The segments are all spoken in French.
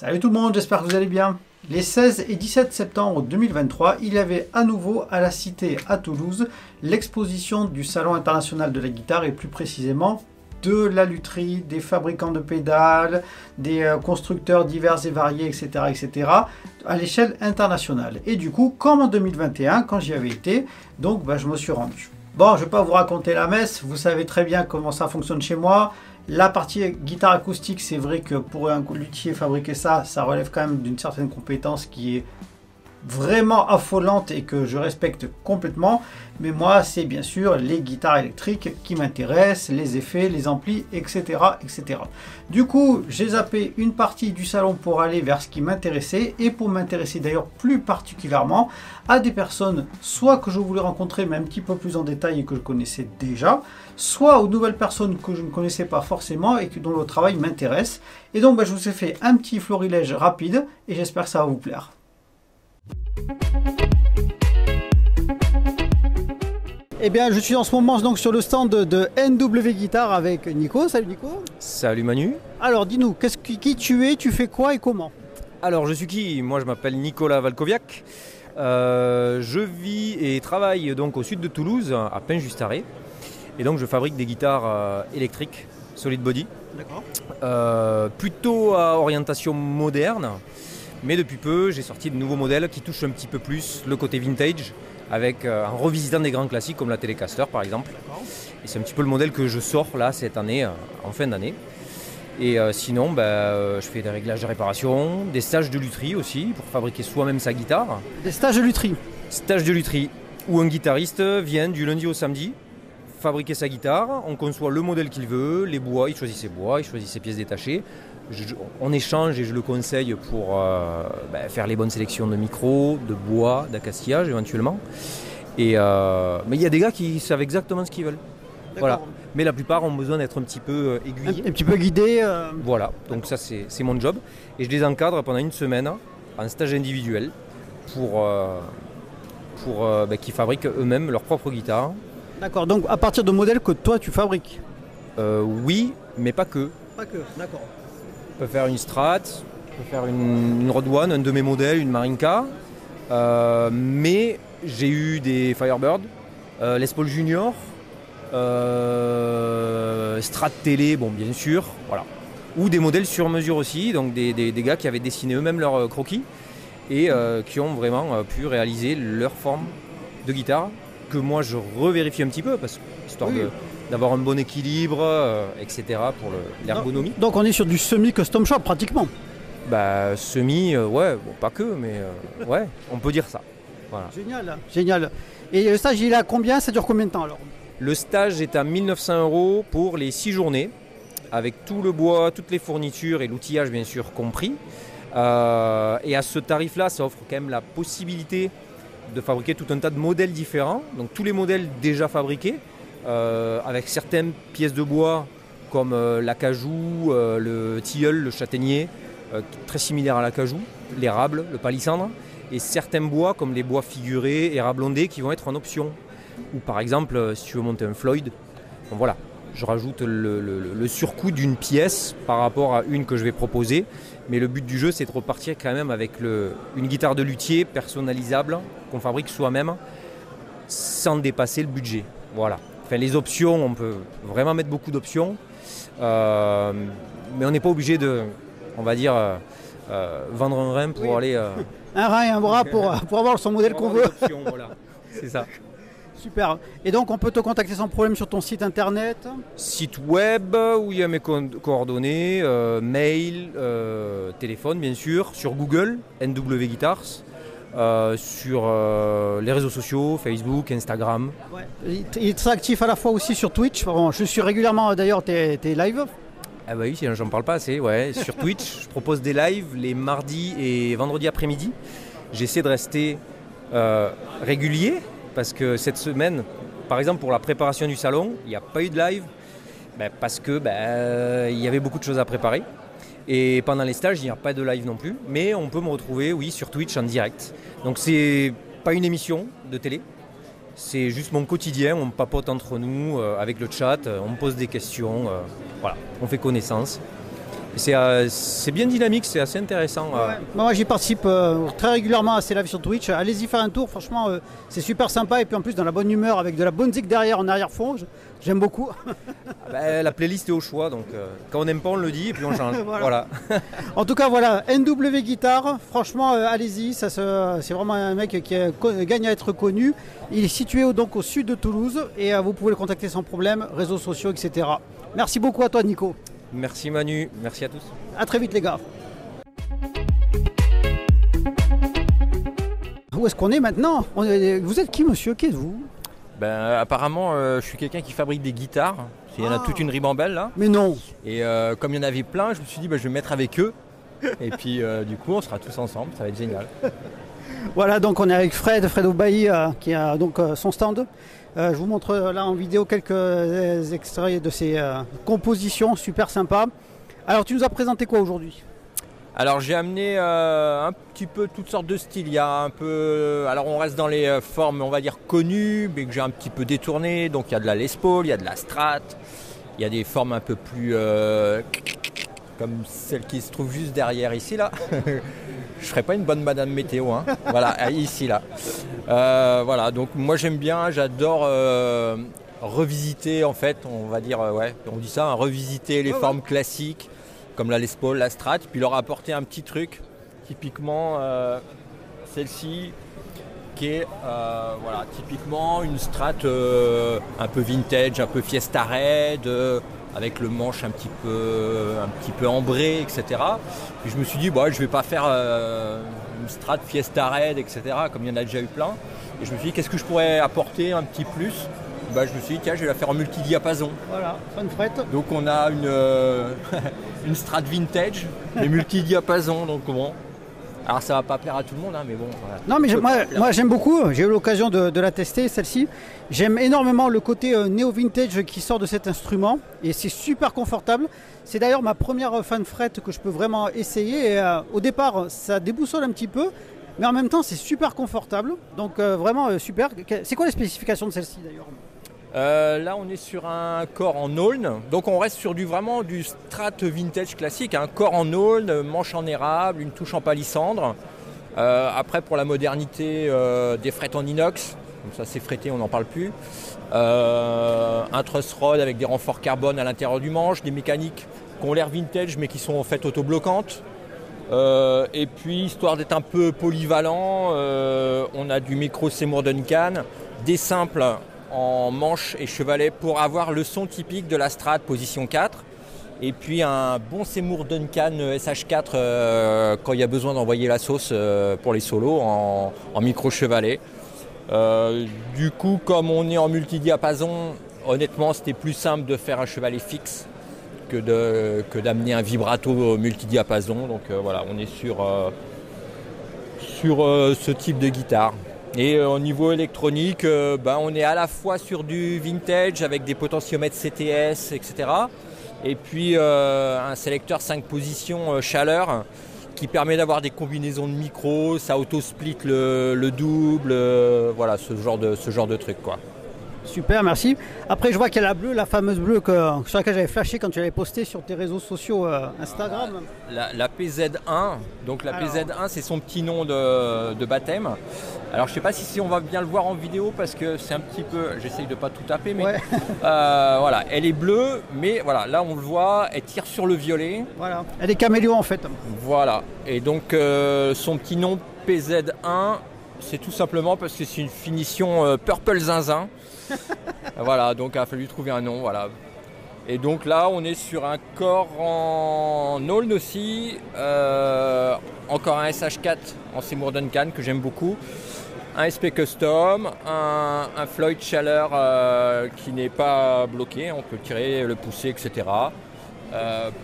Salut tout le monde, j'espère que vous allez bien. Les 16 et 17 septembre 2023, il y avait à nouveau à la Cité à Toulouse l'exposition du Salon international de la guitare et plus précisément de la lutherie, des fabricants de pédales, des constructeurs divers et variés, etc., etc., à l'échelle internationale. Et du coup, comme en 2021, quand j'y avais été, donc je me suis rendu. Bon, je ne vais pas vous raconter la messe, vous savez très bien comment ça fonctionne chez moi. La partie guitare acoustique, c'est vrai que pour un luthier fabriquer ça, ça relève quand même d'une certaine compétence qui est vraiment affolante et que je respecte complètement. Mais moi, c'est bien sûr les guitares électriques qui m'intéressent, les effets, les amplis, etc., etc. Du coup, j'ai zappé une partie du salon pour aller vers ce qui m'intéressait et pour m'intéresser d'ailleurs plus particulièrement à des personnes soit que je voulais rencontrer mais un petit peu plus en détail et que je connaissais déjà, soit aux nouvelles personnes que je ne connaissais pas forcément et dont le travail m'intéresse. Et donc, je vous ai fait un petit florilège rapide et j'espère que ça va vous plaire. Eh bien, je suis en ce moment donc sur le stand de NW Guitar avec Nico. Salut Nico. Salut Manu. Alors dis-nous, qui tu es, tu fais quoi et comment? Alors je suis qui? Moi je m'appelle Nicolas Valkoviak. Je vis et travaille donc au sud de Toulouse, à Pin-Justaré. Et donc je fabrique des guitares électriques, solid body. D'accord. Plutôt à orientation moderne. Mais depuis peu, j'ai sorti de nouveaux modèles qui touchent un petit peu plus le côté vintage, avec en revisitant des grands classiques comme la Telecaster par exemple. D'accord. Et c'est un petit peu le modèle que je sors là cette année, en fin d'année. Et sinon, je fais des réglages de réparation, des stages de lutherie aussi, pour fabriquer soi-même sa guitare. Des stages de lutherie. Stage de lutherie, où un guitariste vient du lundi au samedi fabriquer sa guitare, on conçoit le modèle qu'il veut, les bois, il choisit ses bois, il choisit ses pièces détachées. On échange et je le conseille pour faire les bonnes sélections de micros, de bois, d'accastillage éventuellement. Mais il y a des gars qui savent exactement ce qu'ils veulent. Voilà. Mais la plupart ont besoin d'être un petit peu aiguillés. Un petit peu guidé. Voilà, donc ça c'est mon job. Et je les encadre pendant une semaine en stage individuel pour qu'ils fabriquent eux-mêmes leur propre guitare. D'accord, donc à partir de modèles que toi tu fabriques. Oui, mais pas que. Pas que, d'accord. Je peux faire une Strat, je peux faire une Rode One, un de mes modèles, une Marinka. Mais j'ai eu des Firebird, Les Paul Junior, Strat Télé, bon bien sûr, voilà. Ou des modèles sur mesure aussi, donc des gars qui avaient dessiné eux-mêmes leur croquis et qui ont vraiment pu réaliser leur forme de guitare que moi je revérifie un petit peu histoire d'avoir un bon équilibre, etc. pour l'ergonomie. Donc on est sur du semi-custom shop pratiquement. Semi, ouais, bon, pas que, mais ouais, on peut dire ça. Voilà. Génial. Et le stage il est à combien? Ça dure combien de temps alors? Le stage est à 1 900 € pour les 6 journées, avec tout le bois, toutes les fournitures et l'outillage bien sûr compris. Et à ce tarif-là, ça offre quand même la possibilité de fabriquer tout un tas de modèles différents, donc tous les modèles déjà fabriqués, avec certaines pièces de bois comme l'acajou, le tilleul, le châtaignier, très similaire à l'acajou, l'érable, le palissandre, et certains bois comme les bois figurés, érablondés, qui vont être en option. Ou par exemple, si tu veux monter un Floyd, bon, voilà, je rajoute le surcoût d'une pièce par rapport à une que je vais proposer. Mais le but du jeu, c'est de repartir quand même avec une guitare de luthier personnalisable qu'on fabrique soi-même sans dépasser le budget. Voilà. Enfin, les options, on peut vraiment mettre beaucoup d'options, mais on n'est pas obligé de, on va dire, vendre un rein pour aller... Un rein et un bras pour avoir son modèle qu'on veut. Options, voilà. C'est ça. Super. Et donc on peut te contacter sans problème sur ton site internet? Site web où il y a mes coordonnées, mail, téléphone bien sûr, sur Google, NW Guitars, sur les réseaux sociaux, Facebook, Instagram. Ouais. Il est très actif à la fois aussi sur Twitch. Bon, je suis régulièrement d'ailleurs tes lives. Ah bah oui, j'en parle pas assez, ouais. Sur Twitch, je propose des lives les mardis et vendredis après-midi. J'essaie de rester régulier. Parce que cette semaine, par exemple pour la préparation du salon, il n'y a pas eu de live parce que il y avait beaucoup de choses à préparer. Et pendant les stages, il n'y a pas de live non plus. Mais on peut me retrouver, oui, sur Twitch en direct. Donc c'est pas une émission de télé. C'est juste mon quotidien, on papote entre nous avec le chat, on me pose des questions, voilà, on fait connaissance. C'est bien dynamique, c'est assez intéressant. Ouais. Moi j'y participe très régulièrement à ces lives sur Twitch. Allez-y faire un tour, franchement c'est super sympa et puis en plus dans la bonne humeur avec de la bonne zik derrière en arrière-fond, j'aime beaucoup. La playlist est au choix, donc quand on n'aime pas on le dit et puis on change. Voilà. En tout cas voilà, NW Guitare, franchement allez-y, c'est vraiment un mec qui gagne à être connu. Il est situé donc au sud de Toulouse et vous pouvez le contacter sans problème, réseaux sociaux, etc. Merci beaucoup à toi Nico. Merci Manu, merci à tous. A très vite les gars. Où est-ce qu'on est maintenant? Vous êtes qui monsieur? Qui êtes-vous? Apparemment je suis quelqu'un qui fabrique des guitares. Il y en a toute une ribambelle là. Mais non. Et comme il y en avait plein, je me suis dit je vais me mettre avec eux. Et puis du coup on sera tous ensemble, ça va être génial. Voilà, donc on est avec Fred Aubailly qui a donc son stand. Je vous montre là en vidéo quelques extraits de ses compositions super sympas. Alors tu nous as présenté quoi aujourd'hui? Alors j'ai amené un petit peu toutes sortes de styles. Il y a un peu, alors on reste dans les formes on va dire connues, mais que j'ai un petit peu détournées. Donc il y a de la Les Paul, il y a de la Strat, il y a des formes un peu plus comme celle qui se trouve juste derrière ici là. Je ferais pas une bonne madame météo, hein. Voilà, ici là. Voilà, donc moi j'aime bien, j'adore revisiter en fait, on va dire, on dit ça, hein, revisiter les formes classiques comme la Les Paul, la Strat, puis leur apporter un petit truc, typiquement celle-ci qui est typiquement une Strat un peu vintage, un peu Fiesta Red, avec le manche un petit peu ambré, etc. Puis je me suis dit, je vais pas faire une Strat Fiesta Red, etc. comme il y en a déjà eu plein. Et je me suis dit, qu'est-ce que je pourrais apporter un petit plus? Je me suis dit, tiens, je vais la faire en multidiapason. Voilà, fun fret. Donc on a une Strat vintage, mais multidiapason, donc bon. Alors ça va pas plaire à tout le monde, hein, mais bon. Voilà. Non, mais moi j'aime beaucoup, j'ai eu l'occasion de la tester, celle-ci. J'aime énormément le côté néo-vintage qui sort de cet instrument et c'est super confortable. C'est d'ailleurs ma première fan fret que je peux vraiment essayer. Et, au départ, ça déboussole un petit peu, mais en même temps, c'est super confortable. Donc vraiment super. C'est quoi les spécifications de celle-ci d'ailleurs? Là on est sur un corps en aulne, donc on reste sur vraiment du Strat vintage classique, un corps en aulne, manche en érable, une touche en palissandre. Après pour la modernité, des frettes en inox, comme ça c'est fretté, on n'en parle plus. Un truss rod avec des renforts carbone à l'intérieur du manche, des mécaniques qui ont l'air vintage mais qui sont en fait autobloquantes. Et puis histoire d'être un peu polyvalent, on a du micro Seymour Duncan, des simples en manche et chevalet pour avoir le son typique de la Strat position 4 et puis un bon Seymour Duncan SH4 quand il y a besoin d'envoyer la sauce pour les solos en micro chevalet. Du coup comme on est en multidiapason, honnêtement c'était plus simple de faire un chevalet fixe que d'amener un vibrato multidiapason, donc voilà, on est sur ce type de guitare. Et au niveau électronique, on est à la fois sur du vintage avec des potentiomètres CTS, etc. Et puis un sélecteur 5 positions chaleur qui permet d'avoir des combinaisons de micros, ça auto-split le double, voilà, ce genre de truc quoi. Super, merci. Après, je vois qu'il y a la bleue, la fameuse bleue sur laquelle j'avais flashé quand tu l'avais posté sur tes réseaux sociaux Instagram. La PZ1, donc la PZ1 c'est son petit nom de baptême. Alors je sais pas si on va bien le voir en vidéo parce que c'est un petit peu, j'essaye de pas tout taper, mais voilà, elle est bleue, mais voilà, là on le voit, elle tire sur le violet. Voilà, elle est caméléon en fait. Voilà, et donc son petit nom PZ1, c'est tout simplement parce que c'est une finition Purple Zinzin. Voilà, donc il a fallu trouver un nom, voilà. Et donc là, on est sur un corps en aulne aussi, encore un SH4 en Seymour Duncan que j'aime beaucoup, un SP Custom, un Floyd Chaleur qui n'est pas bloqué, on peut le tirer, le pousser, etc.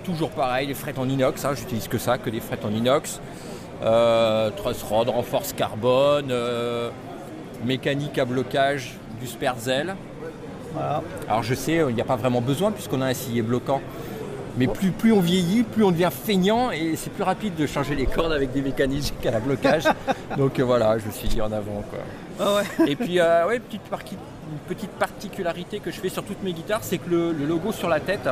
Toujours pareil, les frettes en inox, hein, j'utilise que ça, que des frettes en inox. Truss rod, renforce carbone, mécanique à blocage du Sperzel. Voilà. Alors je sais, il n'y a pas vraiment besoin puisqu'on a un sillet bloquant. Mais plus on vieillit, plus on devient feignant et c'est plus rapide de changer les cordes avec des mécaniques à la blocage. Donc voilà, je me suis dit en avant quoi. Ah ouais. Et puis une petite particularité que je fais sur toutes mes guitares, c'est que le logo sur la tête,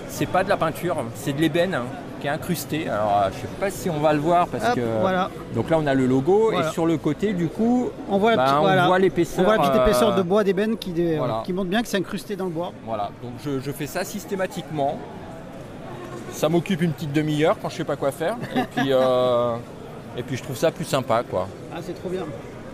c'est pas de la peinture, c'est de l'ébène qui qui est incrusté. Alors je sais pas si on va le voir parce que voilà. Donc là on a le logo Voilà. et sur le côté du coup On voit on voit l'épaisseur. On voit la petite épaisseur de bois d'ébène qui voilà. montre bien que c'est incrusté dans le bois. Voilà, donc je fais ça systématiquement. Ça m'occupe une petite demi-heure quand je sais pas quoi faire. Et puis je trouve ça plus sympa quoi. Ah, c'est trop bien.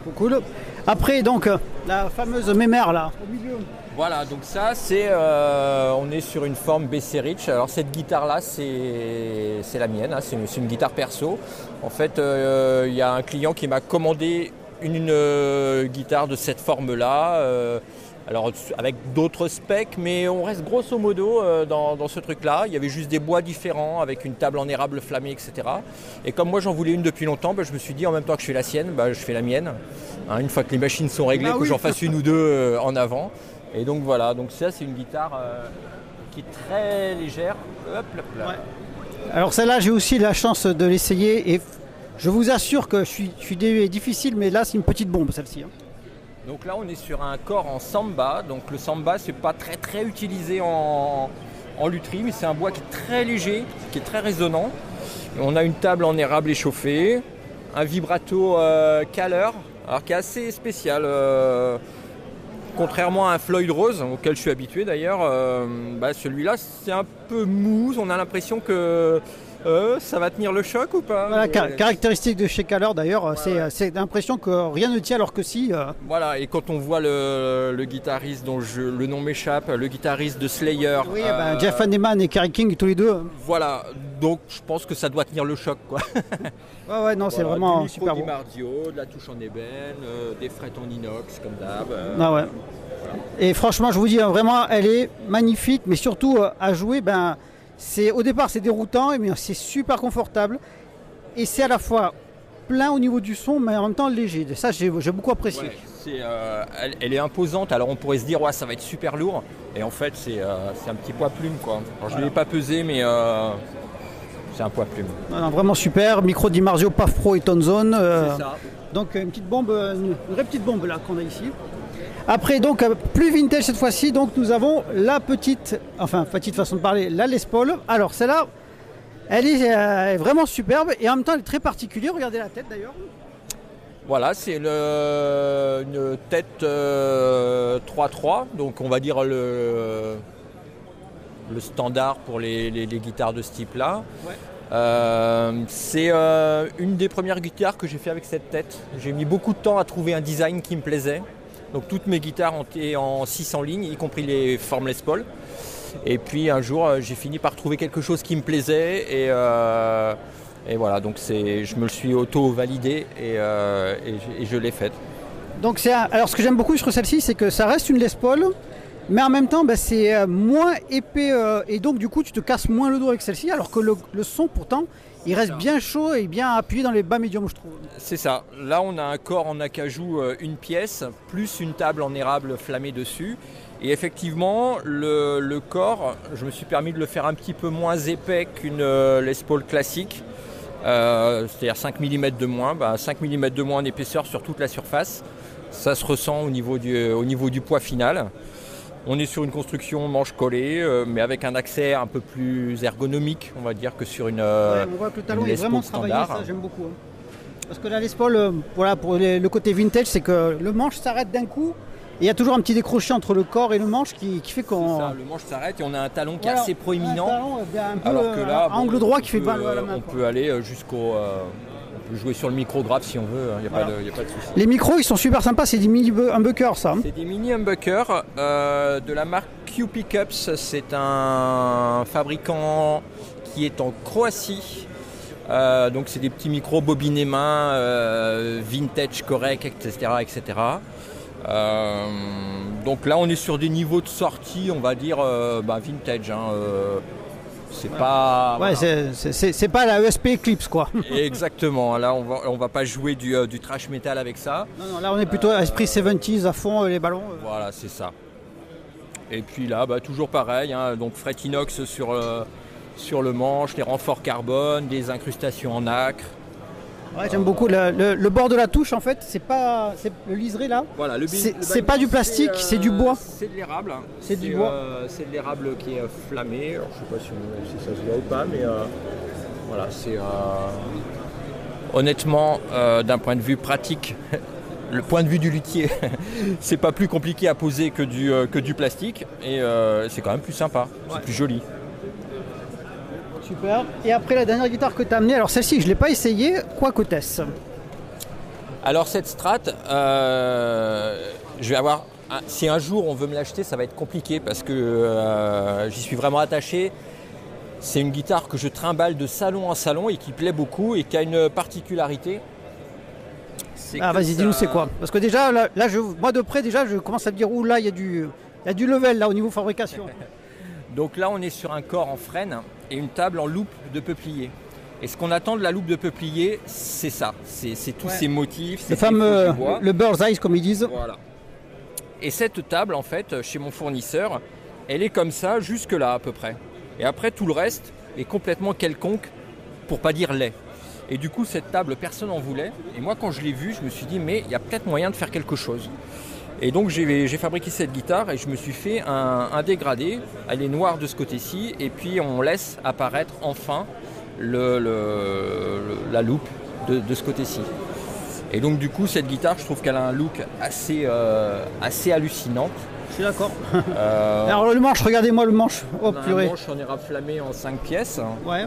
Trop cool. Après donc la fameuse mémère là au milieu. Voilà, donc ça c'est on est sur une forme BC Rich. Alors cette guitare là c'est la mienne, hein. C'est une guitare perso. En fait il y a un client qui m'a commandé une guitare de cette forme là. Alors avec d'autres specs, mais on reste grosso modo dans ce truc-là. Il y avait juste des bois différents avec une table en érable flammée, etc. Et comme moi j'en voulais une depuis longtemps, je me suis dit en même temps que je fais la sienne, je fais la mienne. Hein, une fois que les machines sont réglées, que j'en fasse une ou deux en avant. Et donc voilà, donc ça c'est une guitare qui est très légère. Hop, hop, là. Ouais. Alors celle-là, j'ai aussi la chance de l'essayer et je vous assure que je suis difficile, mais là c'est une petite bombe celle-ci. Hein. Donc là on est sur un corps en samba, donc le samba c'est pas très utilisé en lutherie, mais c'est un bois qui est très léger, qui est très résonnant. Et on a une table en érable échauffée, un vibrato Kahler, alors qui est assez spécial, contrairement à un Floyd Rose auquel je suis habitué d'ailleurs. Celui-là c'est un peu mou, on a l'impression que ça va tenir le choc ou pas? Voilà, caractéristique de chez Kahler d'ailleurs, c'est l'impression que rien ne tient alors que si. Voilà, et quand on voit le guitariste dont le nom m'échappe, le guitariste de Slayer. Oui, Jeff Hanneman et Kerry King tous les deux. Voilà, donc je pense que ça doit tenir le choc quoi. Ouais, non, c'est vraiment super beau. beau. Di-Marzio, de la touche en ébène, des frettes en inox comme d'hab. Ah ouais. Et franchement, je vous dis vraiment, elle est magnifique, mais surtout à jouer, au départ c'est déroutant, mais c'est super confortable et c'est à la fois plein au niveau du son, mais en même temps léger. Ça, j'ai beaucoup apprécié. Ouais, elle est imposante. Alors on pourrait se dire ça va être super lourd, et en fait c'est un petit poids plume quoi. Alors, je ne l'ai pas pesé, mais c'est un poids plume. Non, vraiment super. Micro Di-Marzio, PAF Pro et Tone Zone. C'est ça. Donc une petite bombe, une vraie petite bombe là qu'on a ici. Après donc plus vintage cette fois-ci, donc nous avons la petite façon de parler, la Les Paul. Alors celle-là, elle est vraiment superbe et en même temps elle est très particulière. Regardez la tête d'ailleurs. Voilà, c'est une tête 3-3, donc on va dire le standard pour les guitares de ce type-là. Ouais. C'est une des premières guitares que j'ai fait avec cette tête. J'ai mis beaucoup de temps à trouver un design qui me plaisait. Donc toutes mes guitares ont été en 6 en ligne, y compris les formes Les Paul. Et puis un jour, j'ai fini par trouver quelque chose qui me plaisait et voilà, donc je me le suis auto-validé et je l'ai faite. Donc alors ce que j'aime beaucoup sur celle-ci, c'est que ça reste une Les Paul, mais en même temps c'est moins épais et donc du coup tu te casses moins le dos avec celle-ci, alors que le son pourtant il reste bien chaud et bien appuyé dans les bas médiums, je trouve. C'est ça. Là, on a un corps en acajou, une pièce, plus une table en érable flammée dessus. Et effectivement, le corps, je me suis permis de le faire un petit peu moins épais qu'une Les Paul classique. C'est-à-dire 5 mm de moins. 5 mm de moins en épaisseur sur toute la surface. Ça se ressent au niveau du poids final. On est sur une construction manche collée, mais avec un accès un peu plus ergonomique, on va dire, que sur une on voit que le talon est vraiment travaillé, ça j'aime beaucoup. Hein. Parce que la Les Paul, pour le côté vintage, c'est que le manche s'arrête d'un coup, et il y a toujours un petit décroché entre le corps et le manche qui fait qu'on... C'est ça, le manche s'arrête et on a un talon qui est assez proéminent, un peu, alors que là, angle droit qui fait pas à la main. On peut aller jusqu'au... on peut jouer sur le micro-grave si on veut, il n'y a pas de souci. Les micros, ils sont super sympas, c'est des mini humbuckers ça. C'est des mini humbuckers de la marque Q Pickups. C'est un fabricant qui est en Croatie. Donc c'est des petits micros bobinés main, vintage correct, etc. Donc là on est sur des niveaux de sortie, on va dire vintage. C'est pas... Ouais, voilà. c'est pas la ESP Eclipse quoi. Exactement, là on va pas jouer du thrash metal avec ça. Non, là on est plutôt à esprit 70s à fond, les ballons. Voilà, c'est ça. Et puis là, toujours pareil, donc fret inox sur le manche, les renforts carbone, des incrustations en nacre. Ouais, j'aime beaucoup le bord de la touche en fait, c'est le liseré là. Voilà, c'est pas du plastique, c'est du bois. C'est de l'érable. C'est du bois. C'est de l'érable qui est flammé. Alors, je sais pas si ça se voit ou pas, mais voilà, c'est honnêtement d'un point de vue pratique. Le point de vue du luthier, c'est pas plus compliqué à poser que du plastique et c'est quand même plus sympa, c'est plus joli. Super. Et après la dernière guitare que tu as amenée, alors celle-ci je ne l'ai pas essayée, quoi qu'hôtesse. Alors cette Strat, je vais avoir, si un jour on veut me l'acheter, ça va être compliqué parce que j'y suis vraiment attaché. C'est une guitare que je trimballe de salon en salon et qui plaît beaucoup et qui a une particularité. Ah vas-y, dis-nous c'est quoi. Parce que déjà, là moi de près, déjà, je commence à me dire, ouh là, il y a du level là au niveau fabrication. Donc là, on est sur un corps en frêne et une table en loupe de peuplier. Et ce qu'on attend de la loupe de peuplier, c'est ça. C'est tous ces motifs. Le fameux, le bird's eye, comme ils disent. Voilà. Et cette table, en fait, chez mon fournisseur, elle est comme ça jusque là à peu près. Et après, tout le reste est complètement quelconque, pour pas dire laid. Et du coup, cette table, personne n'en voulait. Et moi, quand je l'ai vue, je me suis dit, mais il y a peut-être moyen de faire quelque chose. Et donc, j'ai fabriqué cette guitare et je me suis fait un dégradé. Elle est noire de ce côté-ci. Et puis, on laisse apparaître enfin la loupe de ce côté-ci. Et donc, du coup, cette guitare, je trouve qu'elle a un look assez hallucinant. Je suis d'accord. Alors, le manche, regardez-moi le manche. Oh, purée. Le manche, on est raflammé en 5 pièces. Ouais.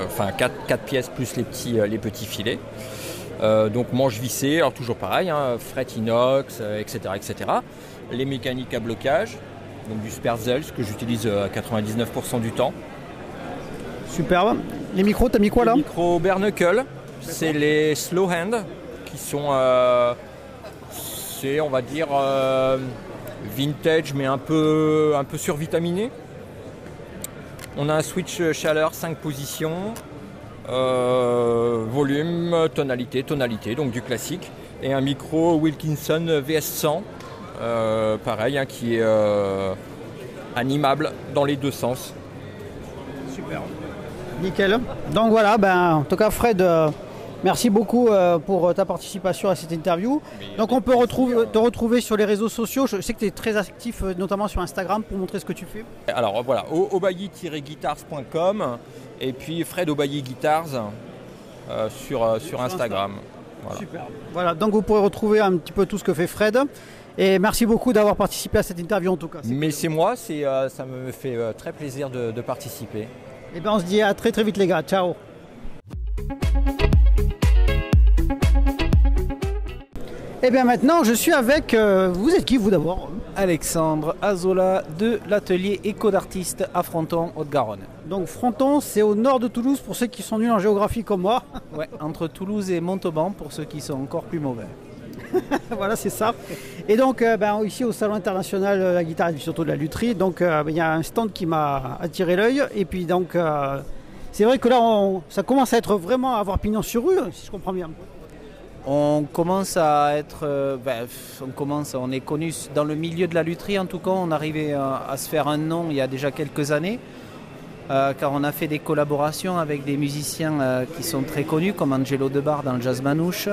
Enfin 4 pièces plus les petits filets. Donc manche vissée, alors toujours pareil, fret inox, etc., etc. Les mécaniques à blocage, donc du Sperzel, que j'utilise à 99% du temps. Superbe. Les micros, t'as mis quoi là? Les micros bare knuckle, c'est les slow hand qui sont, c'est on va dire vintage mais un peu survitaminé. On a un switch chaleur 5 positions, volume, tonalité, donc du classique. Et un micro Wilkinson VS100, pareil, qui est animable dans les deux sens. Super. Nickel. Donc voilà, en tout cas Fred, merci beaucoup pour ta participation à cette interview. Donc on peut te retrouver sur les réseaux sociaux. Je sais que tu es très actif notamment sur Instagram pour montrer ce que tu fais. Alors voilà, aubailly-guitars.com et puis Fred Aubailly Guitars sur Instagram. Voilà. Super. Voilà, donc vous pourrez retrouver un petit peu tout ce que fait Fred. Et merci beaucoup d'avoir participé à cette interview en tout cas. Mais c'est moi, ça me fait très plaisir de participer. Et bien on se dit à très très vite les gars. Ciao. Et bien maintenant, je suis avec... vous êtes qui, vous, d'abord? Alexandre Azola de l'atelier Éco d'artistes à Fronton, Haute-Garonne. Donc Fronton, c'est au nord de Toulouse, pour ceux qui sont nuls en géographie comme moi. Ouais, entre Toulouse et Montauban, pour ceux qui sont encore plus mauvais. Voilà, c'est ça. Et donc, ici au Salon international de la guitare et surtout de la lutherie, donc il y a un stand qui m'a attiré l'œil. Et puis donc, c'est vrai que là, ça commence à être vraiment à avoir pignon sur rue, si je comprends bien. On commence à être, on est connu dans le milieu de la lutherie, en tout cas on arrivait à se faire un nom il y a déjà quelques années, car on a fait des collaborations avec des musiciens qui sont très connus, comme Angelo Debar dans le jazz manouche,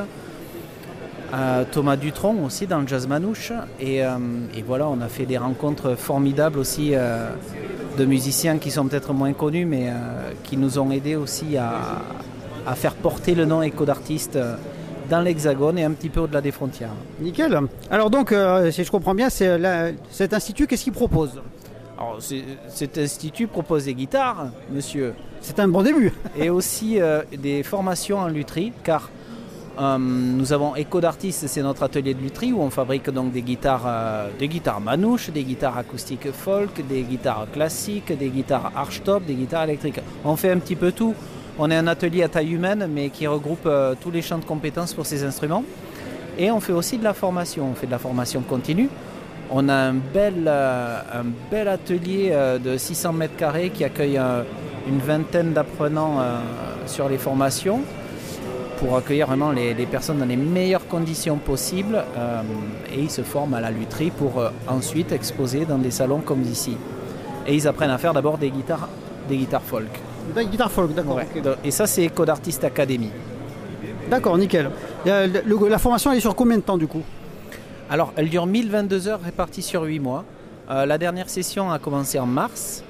Thomas Dutronc aussi dans le jazz manouche, et voilà, on a fait des rencontres formidables aussi de musiciens qui sont peut-être moins connus, mais qui nous ont aidés aussi à faire porter le nom Éco d'artistes dans l'Hexagone et un petit peu au-delà des frontières. Nickel. Alors donc, si je comprends bien, cet institut, qu'est-ce qu'il propose? Alors, cet institut propose des guitares, monsieur. C'est un bon début. Et aussi des formations en lutherie, car nous avons Éco d'artistes, c'est notre atelier de lutherie où on fabrique donc des guitares manouches, des guitares acoustiques folk, des guitares classiques, des guitares archtop, des guitares électriques. On fait un petit peu tout. On est un atelier à taille humaine, mais qui regroupe tous les champs de compétences pour ces instruments. Et on fait aussi de la formation. On fait de la formation continue. On a un bel atelier de 600 mètres carrés qui accueille une vingtaine d'apprenants sur les formations pour accueillir vraiment les personnes dans les meilleures conditions possibles. Et ils se forment à la lutherie pour ensuite exposer dans des salons comme ici. Et ils apprennent à faire d'abord des guitares folk. Guitare folk, d'accord. Ouais. Okay. Et ça, c'est Éco d'Artistes Academy. D'accord, nickel. La formation elle est sur combien de temps du coup? Alors, elle dure 1022 heures réparties sur 8 mois. La dernière session a commencé en mars.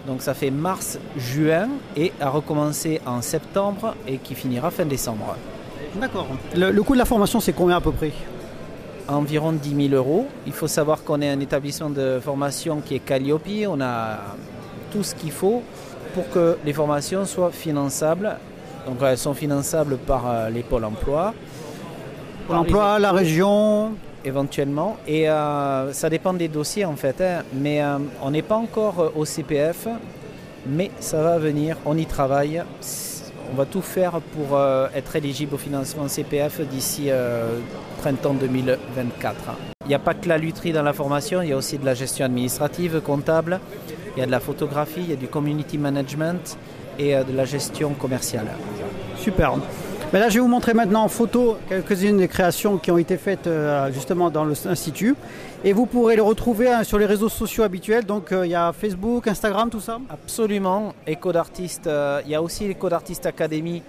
Donc ça fait mars-juin et a recommencé en septembre et qui finira fin décembre. D'accord. Le coût de la formation, c'est combien à peu près? Environ 10 000 euros. Il faut savoir qu'on est un établissement de formation qui est Calliope. On a tout ce qu'il faut pour que les formations soient finançables. Donc elles sont finançables par les pôles emploi. Pôle emploi, la région éventuellement. Et ça dépend des dossiers en fait. Mais on n'est pas encore au CPF. Mais ça va venir. On y travaille. On va tout faire pour être éligible au financement CPF d'ici printemps 2024. Il n'y a pas que la lutherie dans la formation, il y a aussi de la gestion administrative, comptable, il y a de la photographie, il y a du community management et de la gestion commerciale. Super. Mais là, je vais vous montrer maintenant en photo quelques-unes des créations qui ont été faites justement dans l'Institut. Et vous pourrez les retrouver sur les réseaux sociaux habituels. Donc, il y a Facebook, Instagram, tout ça? Absolument. Éco d'artistes, il y a aussi l'Éco d'artistes Academy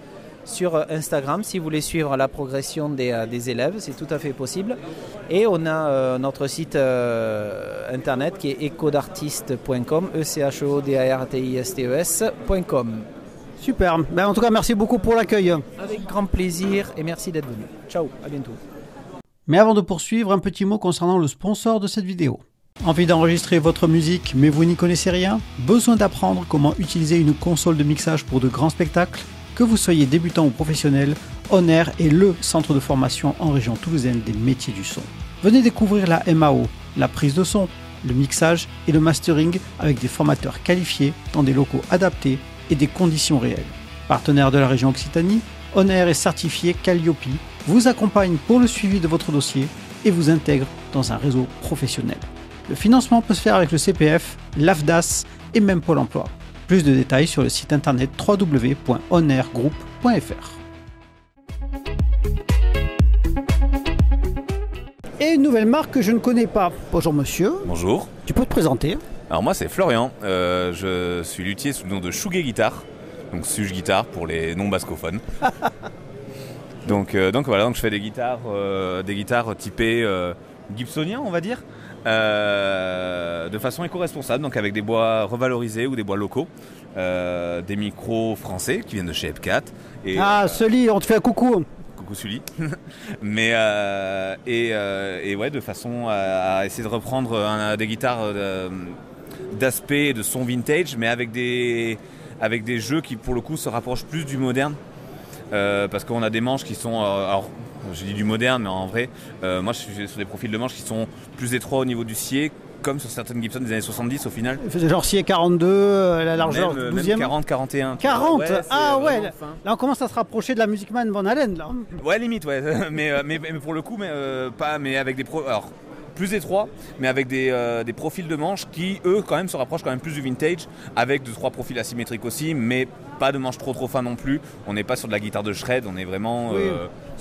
sur Instagram. Si vous voulez suivre la progression des élèves, c'est tout à fait possible. Et on a notre site internet qui est ecodartiste.com, echodartistes.com. Super. En tout cas, merci beaucoup pour l'accueil. Avec grand plaisir et merci d'être venu. Ciao, à bientôt. Mais avant de poursuivre, un petit mot concernant le sponsor de cette vidéo. Envie d'enregistrer votre musique mais vous n'y connaissez rien? Besoin d'apprendre comment utiliser une console de mixage pour de grands spectacles? Que vous soyez débutant ou professionnel, On Air est le centre de formation en région toulousaine des métiers du son. Venez découvrir la MAO, la prise de son, le mixage et le mastering avec des formateurs qualifiés dans des locaux adaptés et des conditions réelles. Partenaire de la région Occitanie, On Air est certifié Calliope, vous accompagne pour le suivi de votre dossier et vous intègre dans un réseau professionnel. Le financement peut se faire avec le CPF, l'AFDAS et même Pôle emploi. Plus de détails sur le site internet www.onairgroup.fr. Et une nouvelle marque que je ne connais pas. Bonjour monsieur. Bonjour. Tu peux te présenter? Alors moi c'est Florian, je suis luthier sous le nom de Chouguet Guitare, donc Suge Guitare pour les non-bascophones. donc voilà, donc je fais des guitares typées gibsonien on va dire, de façon éco-responsable, donc avec des bois revalorisés ou des bois locaux, des micros français qui viennent de chez Epcat. Et, Sully, on te fait un coucou. Coucou Sully. Mais ouais, de façon à essayer de reprendre des guitares d'aspect et de son vintage, mais avec des jeux qui pour le coup se rapprochent plus du moderne, parce qu'on a des manches qui sont alors je dis du moderne, mais en vrai moi je suis sur des profils de manches qui sont plus étroits au niveau du scié, comme sur certaines Gibson des années 70 au final. Genre scié 42, la largeur même, 12e. même 40, 41. 40 ouais, ouais. Là on commence à se rapprocher de la Music Man Van Halen là. Ouais, limite, ouais. mais pour le coup, mais avec des alors plus étroits, mais avec des profils de manches qui eux quand même se rapprochent quand même plus du vintage, avec 2-3 profils asymétriques aussi, mais pas de manches trop fins non plus. On n'est pas sur de la guitare de shred, on est vraiment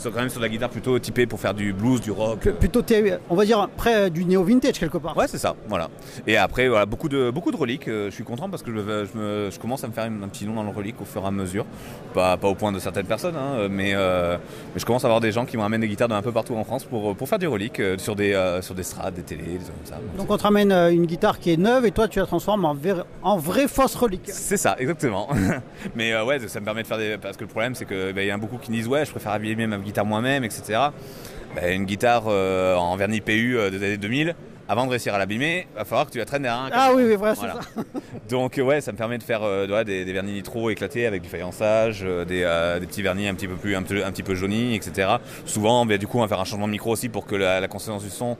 quand même sur de la guitare plutôt typée pour faire du blues, du rock. Plutôt, on va dire, près du néo-vintage quelque part. Ouais, c'est ça, voilà. Et après, voilà, beaucoup de reliques. Je suis content parce que je commence à me faire un petit nom dans le relique au fur et à mesure. Pas au point de certaines personnes, hein, mais je commence à avoir des gens qui m'amènent des guitares d'un peu partout en France pour faire du relique sur des strades, des télés, des trucs comme ça. Donc on te ramène une guitare qui est neuve et toi tu la transformes en vraie fausse relique. C'est ça, exactement. Mais ouais, ça me permet de faire parce que le problème c'est que y a beaucoup qui disent ouais, je préfère habiller ma guitare moi-même, etc. Une guitare en vernis PU des années 2000, avant de réussir à l'abîmer, il va falloir que tu la traînes derrière un câble. Ah oui, voilà. C'est ça. Donc ouais, ça me permet de faire des vernis nitro éclatés avec du faïençage, des petits vernis un petit peu jaunis, etc. Souvent, du coup, on va faire un changement de micro aussi pour que la consonance du son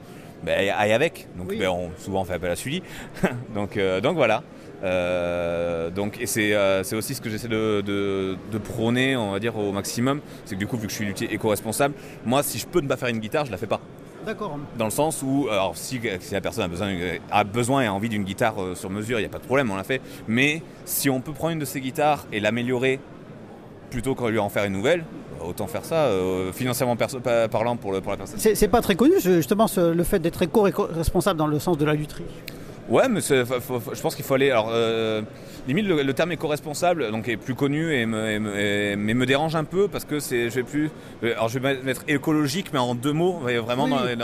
aille avec. Donc souvent on fait appel à Sully. donc voilà. Et c'est aussi ce que j'essaie de prôner, on va dire, au maximum. C'est que du coup, vu que je suis luthier éco-responsable, moi, si je peux ne pas faire une guitare, je la fais pas. D'accord. Dans le sens où, alors si la personne a besoin et a envie d'une guitare sur mesure, il n'y a pas de problème, on la fait. Mais si on peut prendre une de ces guitares et l'améliorer plutôt que lui en faire une nouvelle, autant faire ça, financièrement parlant pour la personne. C'est pas très connu justement le fait d'être éco-responsable dans le sens de la lutherie. Ouais, mais je pense qu'il faut aller. Alors, limite, le terme éco-responsable donc, est plus connu mais me dérange un peu parce que je vais mettre écologique, mais en 2 mots. Vraiment, Oui.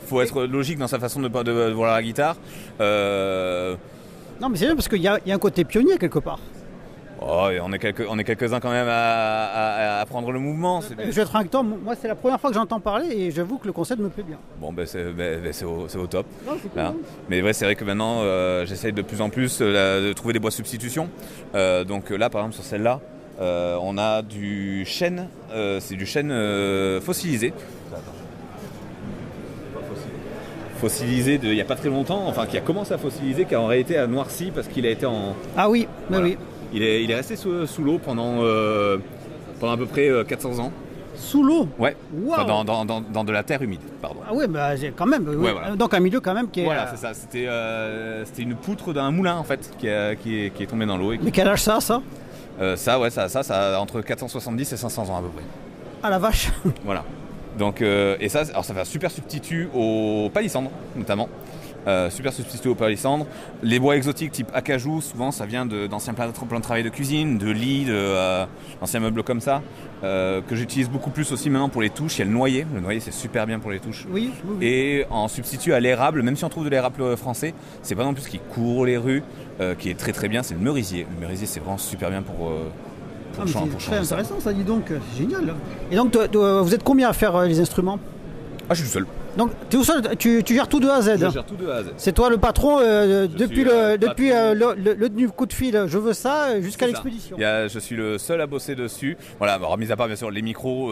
faut être logique dans sa façon de voir la guitare. Non, mais c'est bien parce qu'il y a un côté pionnier quelque part. Oh, et on est quelques-uns quand même à prendre le mouvement. Je vais être franc avec toi, moi c'est la première fois que j'entends parler et j'avoue que le concept me plaît bien. Bon, c'est au top. Non, c'est cool, Voilà. hein. Mais ouais, c'est vrai que maintenant, j'essaye de plus en plus de trouver des bois substitutions. Donc là, par exemple, sur celle-là, on a du chêne. C'est du chêne fossilisé. Fossilisé il n'y a pas très longtemps, enfin qui a commencé à fossiliser, qui a en réalité a noirci parce qu'il a été en... Ah oui, mais Voilà. oui. Il est resté sous l'eau pendant à peu près 400 ans. Sous l'eau. Ouais. Waouh. Enfin, dans de la terre humide, pardon. Ah oui, bah, quand même. Oui. Ouais, voilà. Donc un milieu quand même qui est... Voilà, c'est ça. C'était une poutre d'un moulin en fait qui est tombée dans l'eau. Mais quel âge ça Ça a entre 470 et 500 ans à peu près. Ah la vache. Voilà. Donc, et ça fait un super substitut au palissandre, notamment. Super substitut au palissandre. Les bois exotiques type acajou, souvent ça vient d'anciens plans de travail de cuisine, de lits, d'anciens meubles comme ça, que j'utilise beaucoup plus aussi maintenant pour les touches. Il y a le noyer. Le noyer, c'est super bien pour les touches. Oui. Et en substitut à l'érable, même si on trouve de l'érable français, c'est pas non plus ce qui court les rues, qui est très très bien, c'est le merisier. Le merisier, c'est vraiment super bien pour Ah, mais c'est très changer ça. intéressant ça, dis donc. C'est génial. Et donc vous êtes combien à faire les instruments? Ah, je suis tout seul. Donc tu es tout seul, tu gères tout de A à Z. Je gère tout de A à Z. C'est toi le patron depuis suis, le coup de fil, je veux ça, jusqu'à C'est ça. l'expédition. Je suis le seul à bosser dessus. Voilà, alors, mis à part bien sûr les micros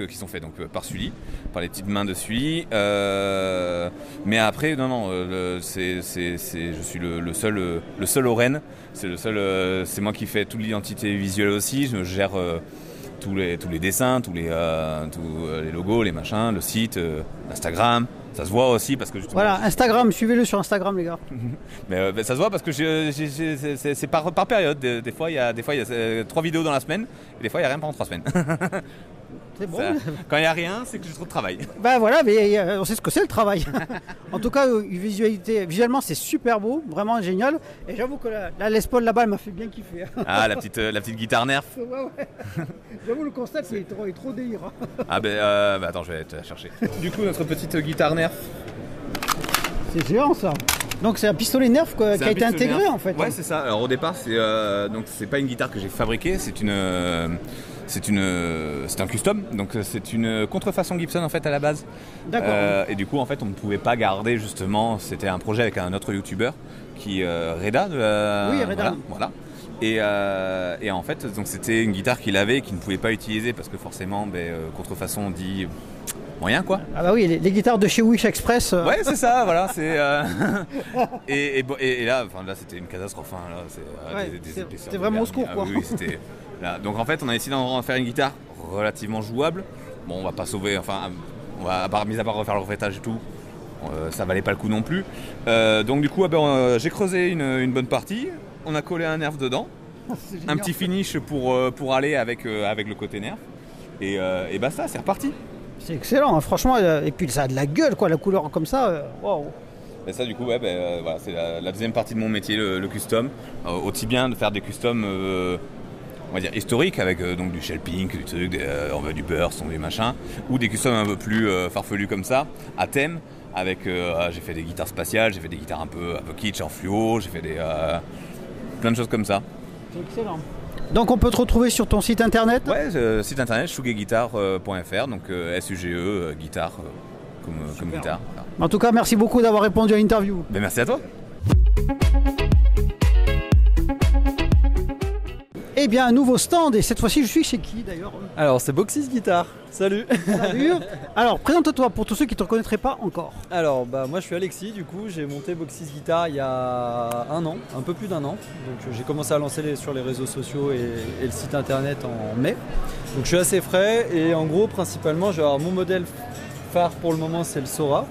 qui sont faits par Sully, par les petites mains de Sully. Mais après, non, je suis le seul au Rennes. C'est moi qui fais toute l'identité visuelle aussi. Je gère tous les dessins, tous les logos, les machins, le site, Instagram. Ça se voit aussi parce que justement, Voilà, Instagram, suivez-le sur Instagram les gars. mais ça se voit parce que c'est par période. Des fois, il y a 3 vidéos dans la semaine et des fois, il n'y a rien pendant 3 semaines. C'est bon. Quand il n'y a rien, c'est que j'ai trop de travail. Ben voilà, mais on sait ce que c'est le travail. En tout cas, visuellement c'est super beau, vraiment génial. Et j'avoue que la Les Paul là-bas, elle m'a fait bien kiffer. Ah, la petite guitare Nerf. Ouais. J'avoue le concept il est trop délire. Ah attends, je vais te la chercher. Du coup, notre petite guitare Nerf. C'est géant ça. Donc c'est un pistolet Nerf qui a été intégré en fait. Ouais, c'est ça. Alors au départ, c'est pas une guitare que j'ai fabriquée, c'est un custom, donc c'est une contrefaçon Gibson en fait à la base. D'accord. Et du coup en fait on ne pouvait pas garder justement, c'était un projet avec un autre youtubeur qui Reda. Oui, Reda. Voilà. Et en fait donc c'était une guitare qu'il avait et qu'il ne pouvait pas utiliser parce que forcément contrefaçon dit moyen quoi. Ah bah oui, les guitares de chez Wish Express. Ouais, c'est ça, voilà. Et là c'était une catastrophe. Hein, là, c'était vraiment au secours quoi. Oui, c'était. Là. Donc en fait, on a décidé d'en faire une guitare relativement jouable. Bon, on va pas sauver, mis à part refaire le refaitage et tout, ça valait pas le coup non plus. Donc du coup, j'ai creusé une bonne partie. On a collé un Nerf dedans, un petit finish pour aller avec le côté Nerf. Et basta, c'est reparti. C'est excellent, hein, franchement. Et puis ça a de la gueule quoi, la couleur comme ça. Waouh. Et ça du coup, voilà, c'est la deuxième partie de mon métier, le custom. Aussi bien de faire des customs. On va dire historique avec donc du shell pink, du truc, du burst, du machin, ou des customs un peu plus farfelus comme ça, à thème, avec j'ai fait des guitares spatiales, j'ai fait des guitares un peu kitsch en fluo, j'ai fait plein de choses comme ça. C'est excellent. Donc on peut te retrouver sur ton site internet? Ouais, site internet sugeguitar.fr, donc SUGE guitare comme guitare. En tout cas, merci beaucoup d'avoir répondu à l'interview. Merci à toi. Eh bien, un nouveau stand, et cette fois-ci, je suis chez qui d'ailleurs? Alors, c'est Boxys Guitar. Salut. Salut. Alors, présente-toi pour tous ceux qui ne te reconnaîtraient pas encore. Alors, moi je suis Alexis, du coup, j'ai monté Boxys Guitar il y a un an, un peu plus d'un an. Donc, j'ai commencé à lancer sur les réseaux sociaux et le site internet en mai. Donc, je suis assez frais et en gros, principalement, mon modèle phare pour le moment, c'est le Sora.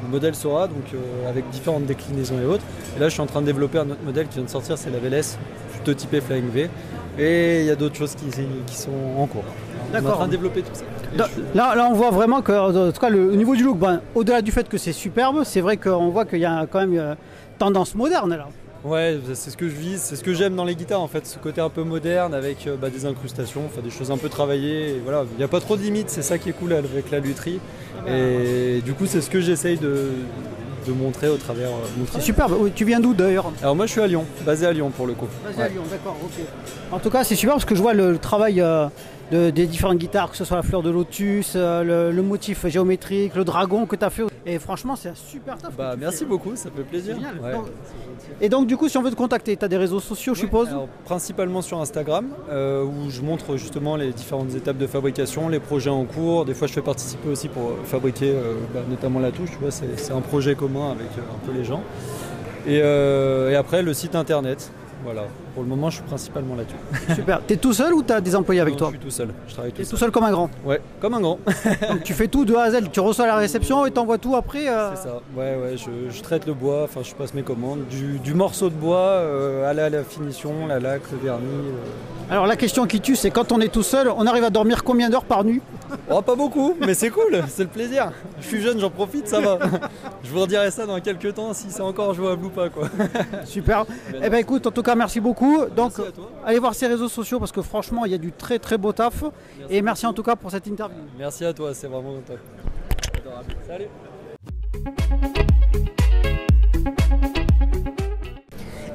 Le modèle Sora, donc avec différentes déclinaisons et autres. Et là, je suis en train de développer un autre modèle qui vient de sortir, c'est la VLS, plutôt typé Flying V. Et il y a d'autres choses qui sont en cours. On est en train de développer tout ça. Là, on voit vraiment que, en tout cas, au niveau du look, au-delà du fait que c'est superbe, c'est vrai qu'on voit qu'il y a quand même tendance moderne là. Ouais, c'est ce que je vise, c'est ce que j'aime dans les guitares en fait, ce côté un peu moderne avec des incrustations, enfin des choses un peu travaillées. Et voilà, il n'y a pas trop de limites, c'est ça qui est cool avec la lutherie. Et du coup, c'est ce que j'essaye de montrer au travers mon C'est travail. superbe. Oui, tu viens d'où d'ailleurs? Alors moi je suis à Lyon, basé à Lyon pour le coup. Basé à Lyon, d'accord, ok. En tout cas, c'est super parce que je vois le travail des différentes guitares, que ce soit la fleur de lotus, le motif géométrique, le dragon que tu as fait. Et franchement, c'est un super taf. Bah, merci beaucoup, ça fait plaisir. Génial. Ouais. Donc, et donc, du coup, si on veut te contacter, tu as des réseaux sociaux, je suppose? Alors, principalement sur Instagram, où je montre justement les différentes étapes de fabrication, les projets en cours. Des fois, je fais participer aussi pour fabriquer notamment la touche. Tu vois, c'est un projet commun avec un peu les gens. Et après, le site internet. Voilà. Pour le moment, je suis principalement là-dessus. Super. T'es tout seul ou t'as des employés avec Non, toi? Je suis tout seul. Je travaille T'es tout tout seul. seul comme un grand. Ouais, comme un grand. Donc tu fais tout de A à Z. Tu reçois la réception et t'envoies tout après. C'est ça. Ouais, je traite le bois. Enfin, je passe mes commandes. Du morceau de bois à la finition, la laque, le vernis. Alors la question qui tue, c'est quand on est tout seul, on arrive à dormir combien d'heures par nuit? Oh, pas beaucoup, mais c'est cool, c'est le plaisir. Je suis jeune, j'en profite, ça va. Je vous redirai ça dans quelques temps si c'est encore jouable ou pas, quoi. Super. Eh ben écoute, en tout cas, merci beaucoup. Donc, Merci à toi. allez voir ses réseaux sociaux parce que franchement, il y a du très très beau taf. Et merci en tout cas pour cette interview. Merci à toi, c'est vraiment top. Adorable. Salut.